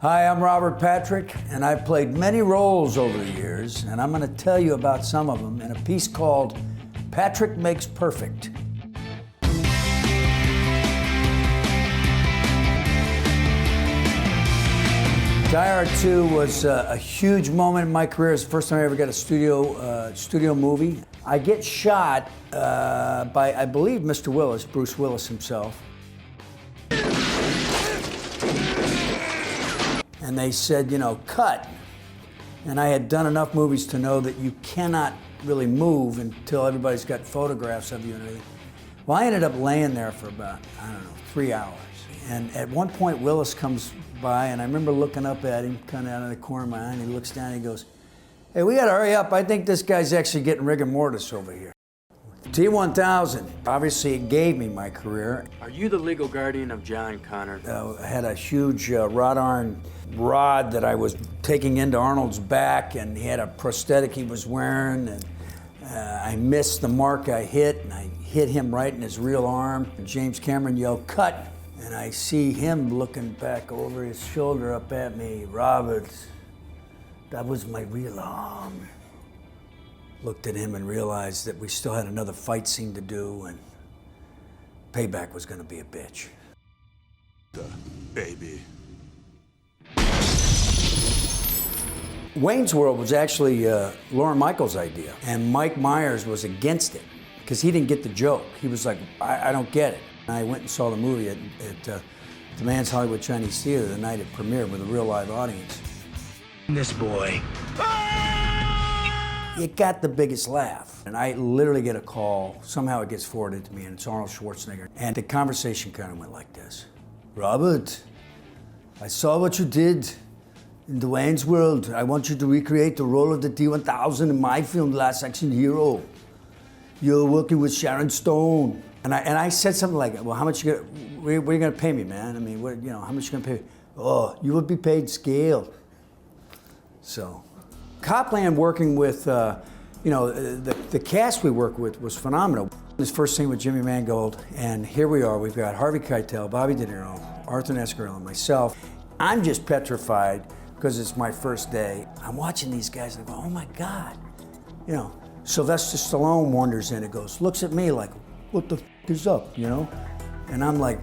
Hi, I'm Robert Patrick, and I've played many roles over the years, and I'm going to tell you about some of them in a piece called Patrick Makes Perfect. Die Hard 2 was a huge moment in my career. It's the first time I ever got a studio movie. I get shot by, I believe, Mr. Willis, Bruce Willis himself. And they said, you know, cut. And I had done enough movies to know that you cannot really move until everybody's got photographs of you and everything. Well, I ended up laying there for about, I don't know, 3 hours. And at one point, Willis comes by, and I remember looking up at him, kind of out of the corner of my eye, and he looks down and he goes, "Hey, we gotta hurry up. I think this guy's actually getting rigor mortis over here." T-1000, obviously it gave me my career. Are you the legal guardian of John Connor? I had a huge wrought iron rod that I was taking into Arnold's back, and he had a prosthetic he was wearing, and I missed the mark I hit, and I hit him right in his real arm. And James Cameron yelled, "Cut!" And I see him looking back over his shoulder up at me. "Robert, that was my real arm." Looked at him and realized that we still had another fight scene to do, and payback was gonna be a bitch. Baby. Wayne's World was actually Lorne Michaels' idea, and Mike Myers was against it because he didn't get the joke. He was like, I don't get it. I went and saw the movie at the Man's Hollywood Chinese Theater the night it premiered with a real live audience. This boy. It got the biggest laugh. And I literally get a call, somehow it gets forwarded to me, and it's Arnold Schwarzenegger. And the conversation kind of went like this. "Robert, I saw what you did in the Wayne's World. I want you to recreate the role of the T-1000 in my film, The Last Action Hero. You're working with Sharon Stone." And I said something like, "Well, how much what are you gonna pay me, man? I mean, how much you gonna pay me?" "Oh, you would be paid scale." So, Copland working with, the cast we worked with was phenomenal. His first scene with Jimmy Mangold, and here we are. We've got Harvey Keitel, Bobby De Niro, Arthur Nescarelli, and myself. I'm just petrified because it's my first day. I'm watching these guys and I go, "Oh my God." You know, Sylvester Stallone wanders in and goes, looks at me like, "What the f is up?" You know? And I'm like,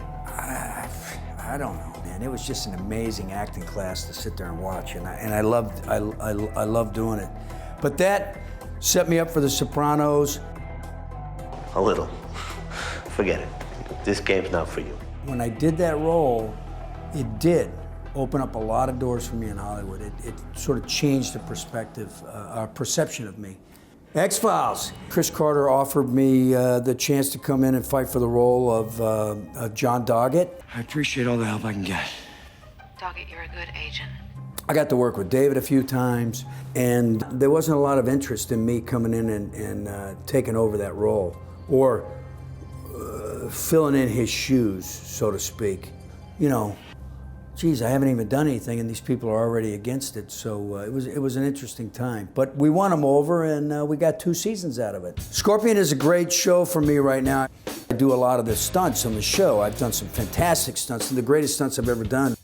I don't know, man. It was just an amazing acting class to sit there and watch, and I loved doing it. But that set me up for The Sopranos. A little. Forget it. This game's not for you. When I did that role, it did open up a lot of doors for me in Hollywood. It sort of changed the perception of me. X-Files. Chris Carter offered me the chance to come in and fight for the role of John Doggett. I appreciate all the help I can get. Doggett, you're a good agent. I got to work with David a few times, and there wasn't a lot of interest in me coming in and taking over that role, or filling in his shoes, so to speak. You know, geez, I haven't even done anything, and these people are already against it. So it was an interesting time. But we won them over, and we got 2 seasons out of it. Scorpion is a great show for me right now. I do a lot of the stunts on the show. I've done some fantastic stunts, the greatest stunts I've ever done.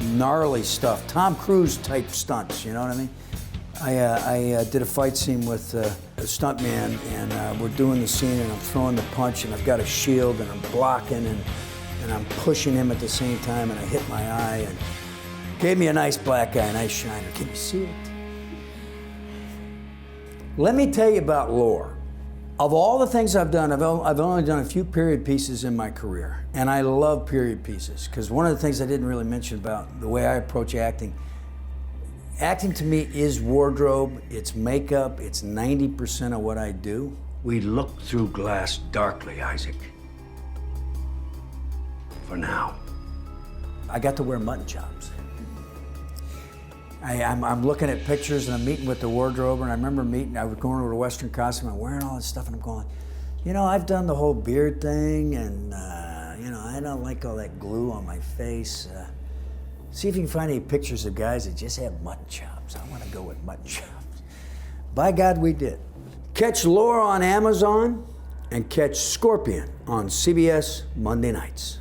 Gnarly stuff, Tom Cruise type stunts, you know what I mean? I did a fight scene with a stuntman, and we're doing the scene, and I'm throwing the punch, and I've got a shield, and I'm blocking, and I'm pushing him at the same time, and I hit my eye, and gave me a nice black eye, a nice shiner. Can you see it? Let me tell you about lore. Of all the things I've done, I've only done a few period pieces in my career, and I love period pieces, because one of the things I didn't really mention about the way I approach acting to me is wardrobe, it's makeup, it's 90% of what I do. We look through glass darkly, Isaac. For now. I got to wear mutton chops. I'm looking at pictures, and I'm meeting with the wardrobe, and I remember I was going over to Western costume, I'm wearing all this stuff, and I'm going, you know, I've done the whole beard thing, and you know, I don't like all that glue on my face. See if you can find any pictures of guys that just have mutton chops. I want to go with mutton chops. By God, we did. Catch Lore on Amazon, and catch Scorpion on CBS Monday nights.